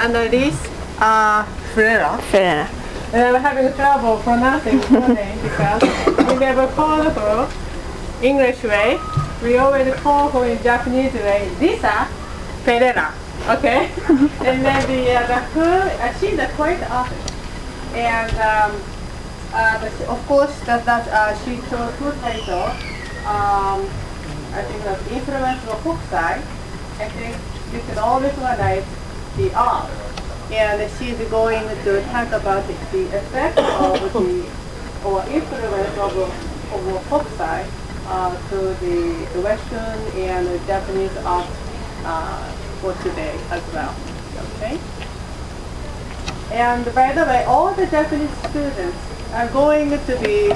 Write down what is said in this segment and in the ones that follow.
Annalise Ferreira. Ferreira. And I'm having trouble pronouncing her name because we never call her English way. We always call her in Japanese way, Lisa Ferreira. Okay? And then she's a quite artist. And of course, she chose two titles. I think the influence of Hokusai. I think you can always recognize the art. And she's going to talk about the effect of or influence of Hokusai to the Western and Japanese art for today as well. Okay? And by the way, all the Japanese students are going to be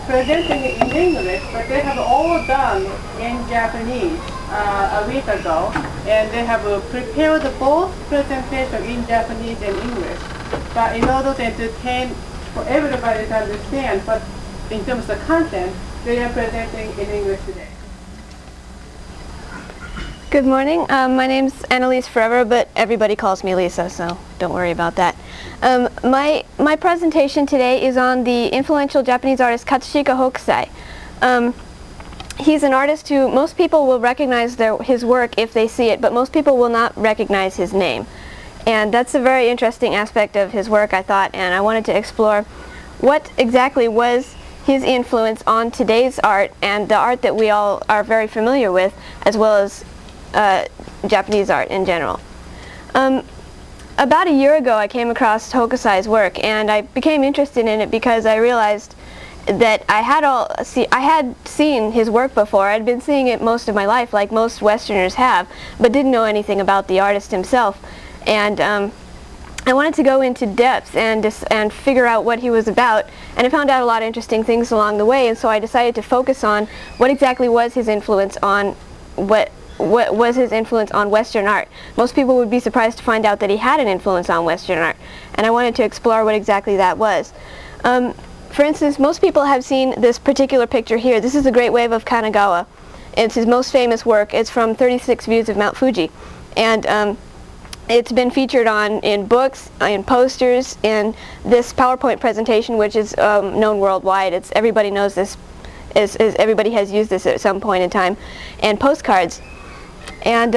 presenting in English, but they have all done in Japanese a week ago, and they have prepared both presentations in Japanese and English. But in order to entertain for everybody to understand, but in terms of content, they are presenting in English today. Good morning. My name's Annalise Ferreira, but everybody calls me Lisa, so don't worry about that. My presentation today is on the influential Japanese artist Katsushika Hokusai. He's an artist who most people will recognize his work if they see it, but most people will not recognize his name. And that's a very interesting aspect of his work, I thought, and I wanted to explore what exactly was his influence on today's art and the art that we all are very familiar with, as well as Japanese art in general. About a year ago I came across Hokusai's work, and I became interested in it because I realized that I had seen his work before. I'd been seeing it most of my life, like most Westerners have, but didn't know anything about the artist himself. And I wanted to go into depth and figure out what he was about, and I found out a lot of interesting things along the way, and so I decided to focus on what exactly was his influence on what was his influence on Western art. Most people would be surprised to find out that he had an influence on Western art, and I wanted to explore what exactly that was. For instance, most people have seen this particular picture here. This is the Great Wave of Kanagawa. It's his most famous work. It's from 36 Views of Mount Fuji, and it's been featured in books, in posters, in this PowerPoint presentation, which is known worldwide. Everybody knows this. Everybody has used this at some point in time, and postcards. And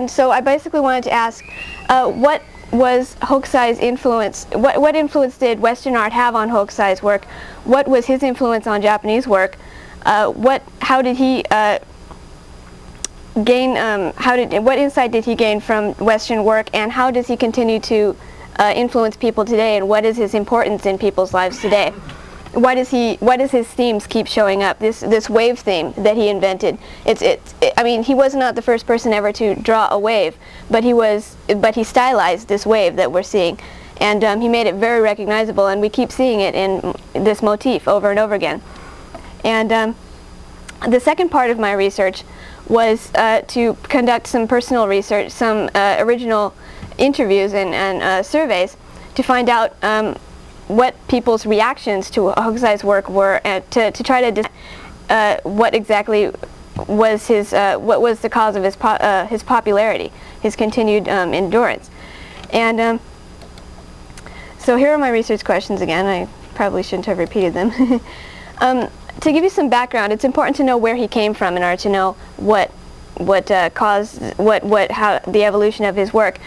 so I basically wanted to ask, what was Hokusai's influence? What influence did Western art have on Hokusai's work? What was his influence on Japanese work? How did he what insight did he gain from Western work, and how does he continue to influence people today, and what is his importance in people's lives today? Why does his themes keep showing up? This wave theme that he invented. I mean, he was not the first person ever to draw a wave, but he stylized this wave that we're seeing, and he made it very recognizable, and we keep seeing it in this motif over and over again. And the second part of my research was to conduct some personal research, some original interviews and surveys to find out what people's reactions to Hokusai's work were, and to try to what exactly was what was the cause of his popularity, his continued endurance. And so here are my research questions again. I probably shouldn't have repeated them. To give you some background, it's important to know where he came from in order to know how the evolution of his work.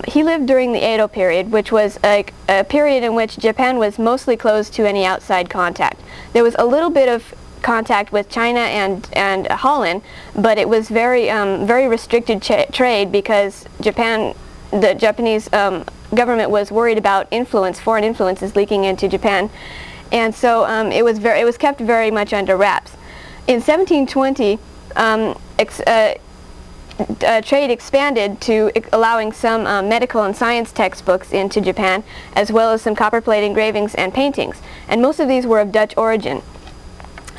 He lived during the Edo period, which was a period in which Japan was mostly closed to any outside contact. There was a little bit of contact with China and Holland, but it was very restricted trade because the Japanese government was worried about foreign influences leaking into Japan, and so it was kept very much under wraps. In 1720. Trade expanded to allowing some medical and science textbooks into Japan, as well as some copperplate engravings and paintings, and most of these were of Dutch origin.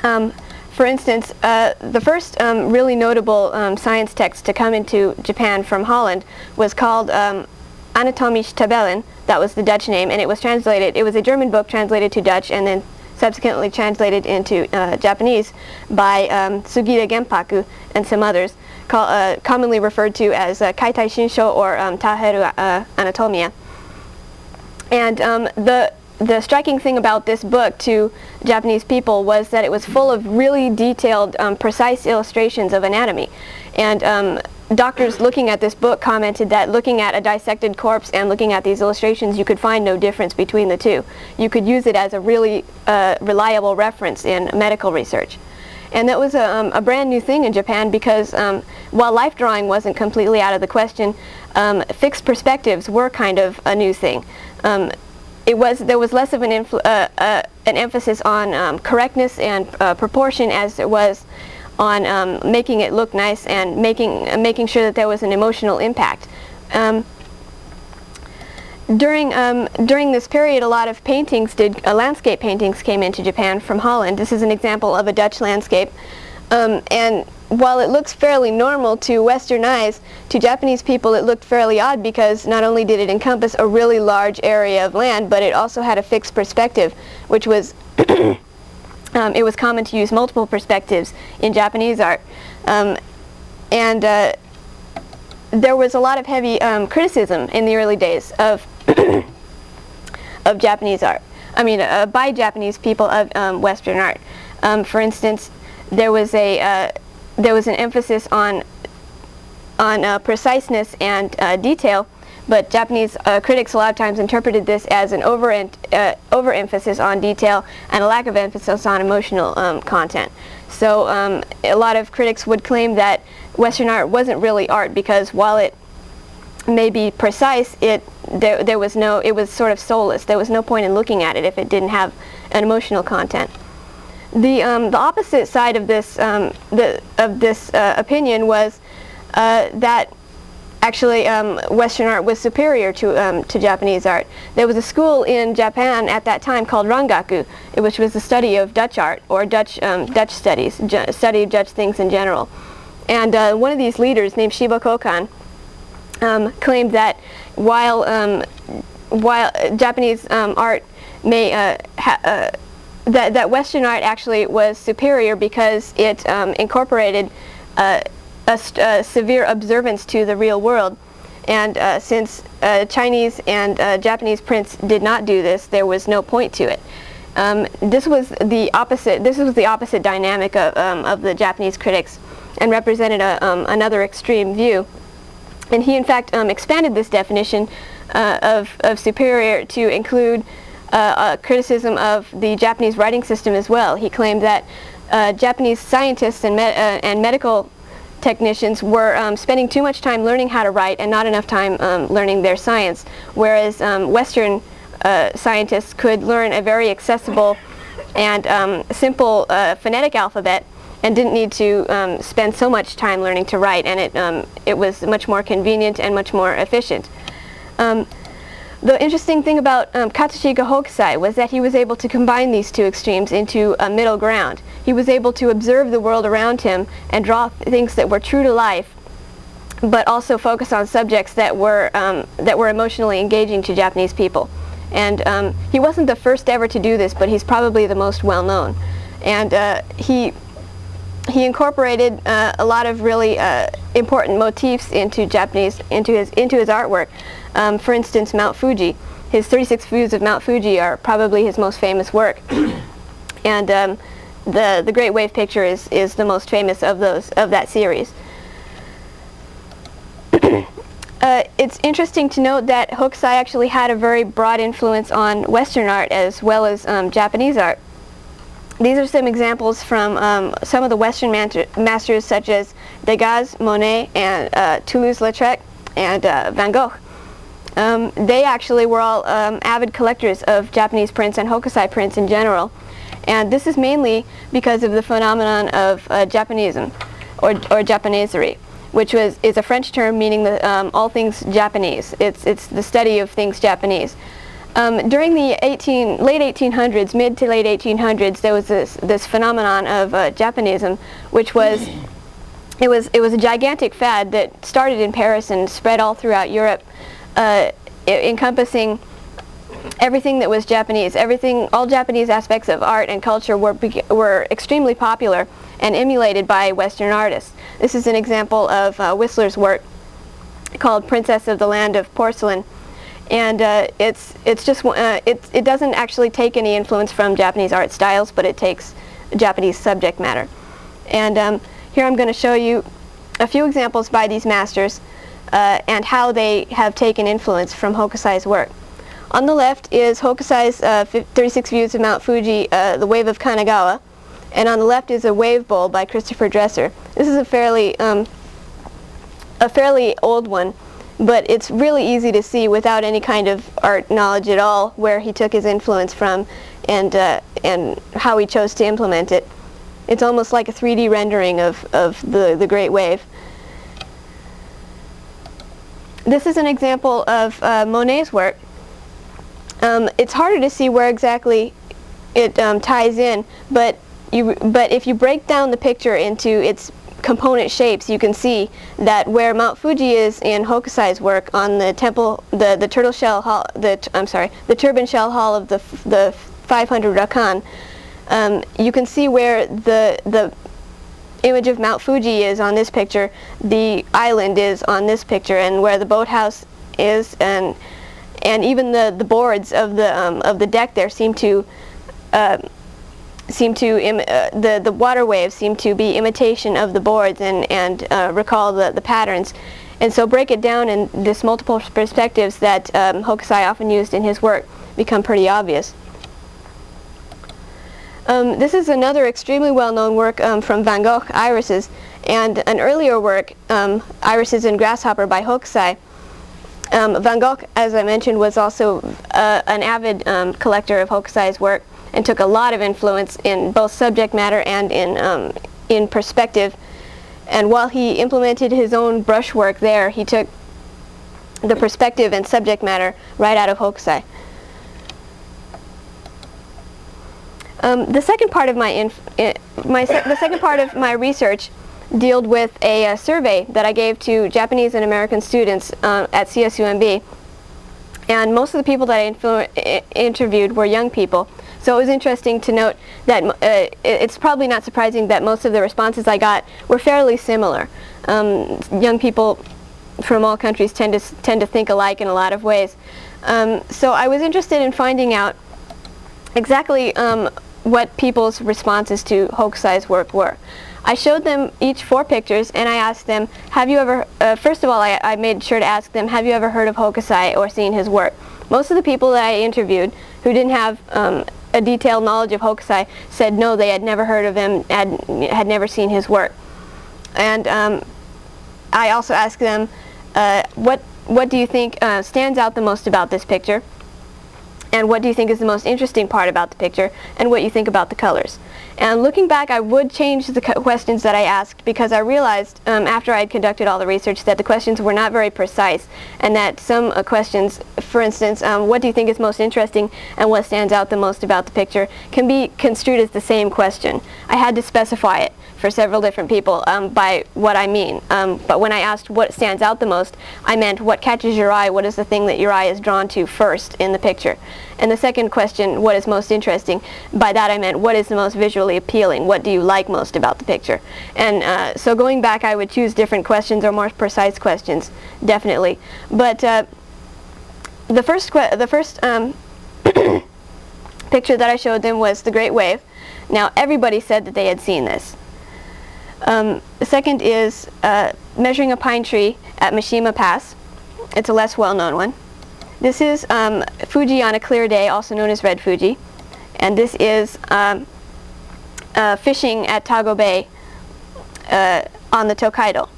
For instance, the first really notable science text to come into Japan from Holland was called Anatomische Tabellen. That was the Dutch name, and it was translated. It was a German book translated to Dutch and then subsequently translated into Japanese by Sugita Genpaku and some others, commonly referred to as Kaitai Shinsho or Taheru Anatomia. And the striking thing about this book to Japanese people was that it was full of really detailed, precise illustrations of anatomy. And doctors looking at this book commented that looking at a dissected corpse and looking at these illustrations, you could find no difference between the two. You could use it as a really reliable reference in medical research. And that was a brand new thing in Japan because while life drawing wasn't completely out of the question, fixed perspectives were kind of a new thing. There was less of an emphasis on correctness and proportion as there was on making it look nice and making sure that there was an emotional impact. During this period, a lot of paintings landscape paintings came into Japan from Holland. This is an example of a Dutch landscape, and while it looks fairly normal to Western eyes, to Japanese people it looked fairly odd because not only did it encompass a really large area of land, but it also had a fixed perspective, which was it was common to use multiple perspectives in Japanese art. And there was a lot of heavy criticism in the early days of of Japanese art. I mean, by Japanese people of Western art. For instance, there was an emphasis on preciseness and detail, but Japanese critics a lot of times interpreted this as an overemphasis on detail and a lack of emphasis on emotional content. So a lot of critics would claim that Western art wasn't really art because while it may be precise, it was sort of soulless. There was no point in looking at it if it didn't have an emotional content. The opposite side of this opinion was that actually Western art was superior to Japanese art. There was a school in Japan at that time called Rangaku, which was the study of Dutch art or Dutch studies, study of Dutch things in general. And one of these leaders, named Shiba Kokan, claimed that while Japanese art may that Western art actually was superior because it incorporated a severe observance to the real world, and since Chinese and Japanese prints did not do this, there was no point to it. This was the opposite dynamic of the Japanese critics, and represented another extreme view. And he in fact expanded this definition of superior to include a criticism of the Japanese writing system as well. He claimed that Japanese scientists and medical technicians were spending too much time learning how to write and not enough time learning their science, whereas Western scientists could learn a very accessible and simple phonetic alphabet and didn't need to spend so much time learning to write, and it was much more convenient and much more efficient. The interesting thing about Katsushika Hokusai was that he was able to combine these two extremes into a middle ground. He was able to observe the world around him and draw things that were true to life, but also focus on subjects that were emotionally engaging to Japanese people. And he wasn't the first ever to do this, but he's probably the most well known. And he incorporated a lot of really important motifs into his artwork. For instance, Mount Fuji. His 36 Views of Mount Fuji are probably his most famous work. And the Great Wave picture is the most famous of that series. It's interesting to note that Hokusai actually had a very broad influence on Western art as well as Japanese art. These are some examples from some of the Western masters such as Degas, Monet, and Toulouse-Lautrec, and Van Gogh. They actually were all avid collectors of Japanese prints and Hokusai prints in general. And this is mainly because of the phenomenon of Japanism, or Japanesery, which is a French term meaning all things Japanese. It's the study of things Japanese. During the late 1800s, mid to late 1800s, there was this phenomenon of Japanism, which was a gigantic fad that started in Paris and spread all throughout Europe, encompassing everything that was Japanese, all Japanese aspects of art and culture were extremely popular and emulated by Western artists. This is an example of Whistler's work called Princess of the Land of Porcelain, and it doesn't actually take any influence from Japanese art styles, but it takes Japanese subject matter. And here I'm going to show you a few examples by these masters and how they have taken influence from Hokusai's work. On the left is Hokusai's 36 Views of Mount Fuji, The Wave of Kanagawa, and on the left is a wave bowl by Christopher Dresser. This is a fairly old one, but it's really easy to see without any kind of art knowledge at all where he took his influence from and how he chose to implement it. It's almost like a 3D rendering of the Great Wave. This is an example of Monet's work. It's harder to see where exactly it ties in, but if you break down the picture into its component shapes, you can see that where Mount Fuji is in Hokusai's work on the temple, the turtle shell hall, the turban shell hall of the 500 rakan, you can see where the image of Mount Fuji is on this picture, the island is on this picture, and where the boathouse is, and even the boards of the deck there the water waves seem to be imitation of the boards and recall the patterns. And so break it down, and this multiple perspectives that Hokusai often used in his work become pretty obvious. This is another extremely well-known work from Van Gogh, Irises, and an earlier work, Irises and Grasshopper by Hokusai. Van Gogh, as I mentioned, was also an avid collector of Hokusai's work and took a lot of influence in both subject matter and in perspective. And while he implemented his own brushwork there, he took the perspective and subject matter right out of Hokusai. The second part of my research dealt with a survey that I gave to Japanese and American students at CSUMB, and most of the people that I interviewed were young people. So it was interesting to note that it's probably not surprising that most of the responses I got were fairly similar. Young people from all countries tend to think alike in a lot of ways. So I was interested in finding out exactly what people's responses to Hokusai's work were. I showed them each 4 pictures, and I asked them, have you ever, first of all, I made sure to ask them, have you ever heard of Hokusai or seen his work? Most of the people that I interviewed who didn't have a detailed knowledge of Hokusai said no, they had never heard of him, had never seen his work. And I also asked them, what do you think stands out the most about this picture? And what do you think is the most interesting part about the picture, and what you think about the colors? And looking back, I would change the questions that I asked, because I realized after I had conducted all the research that the questions were not very precise, and that some questions, for instance, what do you think is most interesting and what stands out the most about the picture, can be construed as the same question. I had to specify it for several different people by what I mean. But when I asked what stands out the most, I meant what catches your eye, what is the thing that your eye is drawn to first in the picture. And the second question, what is most interesting, by that I meant what is the most visually appealing, what do you like most about the picture. And so going back, I would choose different questions or more precise questions, definitely. But the first picture that I showed them was the Great Wave. Now everybody said that they had seen this. The second is measuring a pine tree at Mishima Pass. It's a less well-known one. This is Fuji on a clear day, also known as Red Fuji. And this is fishing at Tago Bay on the Tokaido.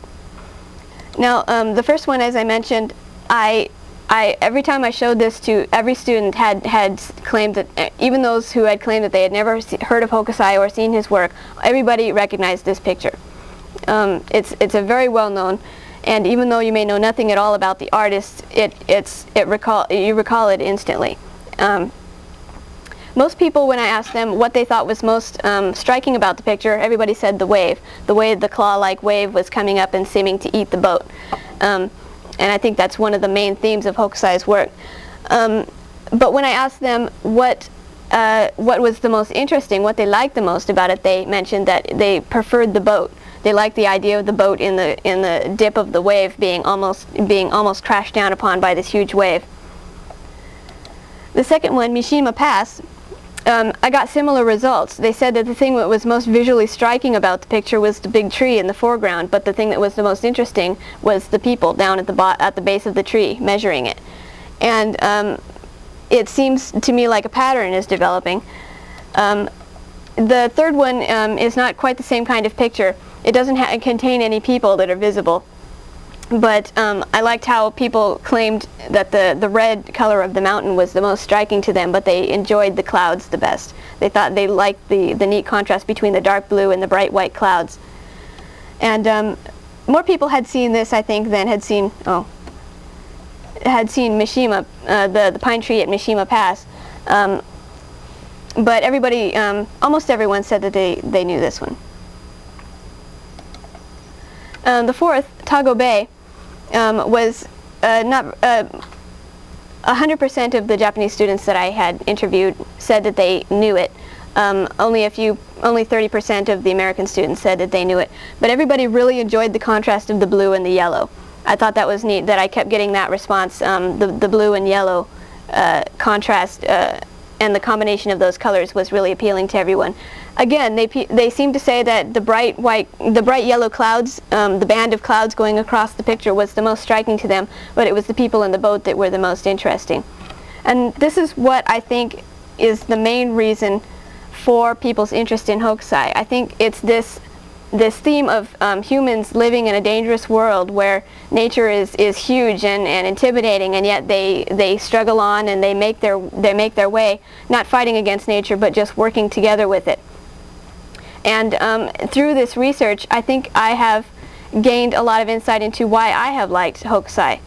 Now, the first one, as I mentioned, every time I showed this to every student had claimed that, even those who had claimed that they had never heard of Hokusai or seen his work, everybody recognized this picture. It's a very well known, and even though you may know nothing at all about the artist, you recall it instantly. Most people, when I asked them what they thought was most striking about the picture, everybody said the wave. The way the claw-like wave was coming up and seeming to eat the boat. And I think that's one of the main themes of Hokusai's work. but when I asked them what was the most interesting, what they liked the most about it, they mentioned that they preferred the boat. They liked the idea of the boat in the dip of the wave being almost crashed down upon by this huge wave. The second one, Mishima Pass, I got similar results. They said that the thing that was most visually striking about the picture was the big tree in the foreground, but the thing that was the most interesting was the people down at the base of the tree measuring it. And it seems to me like a pattern is developing. The third one is not quite the same kind of picture. It doesn't contain any people that are visible. But I liked how people claimed that the red color of the mountain was the most striking to them, but they enjoyed the clouds the best. They thought they liked the neat contrast between the dark blue and the bright white clouds. And more people had seen this, I think, than had seen Mishima, the pine tree at Mishima Pass. But everybody, almost everyone, said that they knew this one. The fourth, Tago Bay, was not 100% of the Japanese students that I had interviewed said that they knew it. Only 30% of the American students said that they knew it. But everybody really enjoyed the contrast of the blue and the yellow. I thought that was neat that I kept getting that response. The blue and yellow contrast and the combination of those colors was really appealing to everyone. Again, they seem to say that the bright yellow clouds, the band of clouds going across the picture was the most striking to them, but it was the people in the boat that were the most interesting. And this is what I think is the main reason for people's interest in hokusai. I think it's this theme of humans living in a dangerous world where nature is huge and intimidating, and yet they struggle on and they make their way, not fighting against nature, but just working together with it. And through this research, I think I have gained a lot of insight into why I have liked hokusai.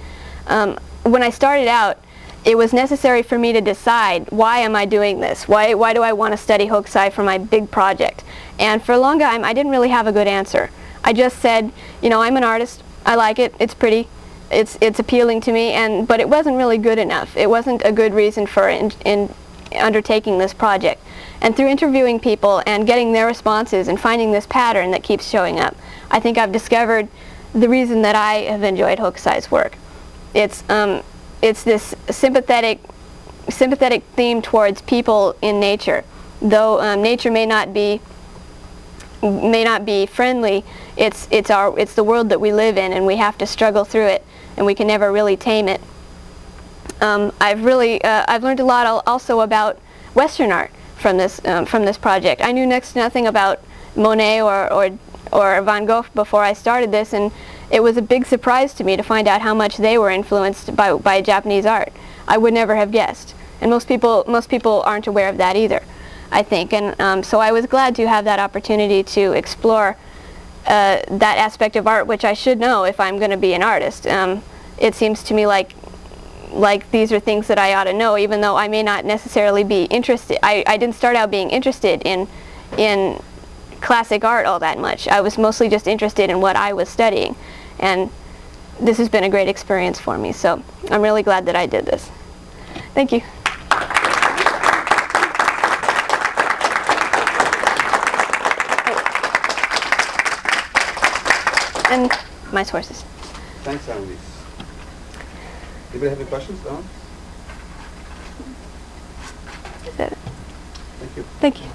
When I started out, it was necessary for me to decide, why am I doing this? Why do I want to study hokusai for my big project? And for a long time, I didn't really have a good answer. I just said, you know, I'm an artist. I like it. It's pretty. It's appealing to me. But it wasn't really good enough. It wasn't a good reason for undertaking this project. And through interviewing people and getting their responses and finding this pattern that keeps showing up, I think I've discovered the reason that I have enjoyed hokusai's work. It's this sympathetic theme towards people in nature. Though nature may not be friendly, it's the world that we live in, and we have to struggle through it, and we can never really tame it. I've learned a lot also about Western art from this project. I knew next to nothing about Monet or Van Gogh before I started this, and it was a big surprise to me to find out how much they were influenced by Japanese art. I would never have guessed, and most people aren't aware of that either, I think. And so I was glad to have that opportunity to explore that aspect of art, which I should know if I'm going to be an artist. It seems to me like these are things that I ought to know, even though I may not necessarily be interested. I didn't start out being interested in classic art all that much. I was mostly just interested in what I was studying, and this has been a great experience for me, so I'm really glad that I did this. Thank you. And my sources. Thanks, Annalise. Anybody have any questions, Don? Is that it? Thank you. Thank you.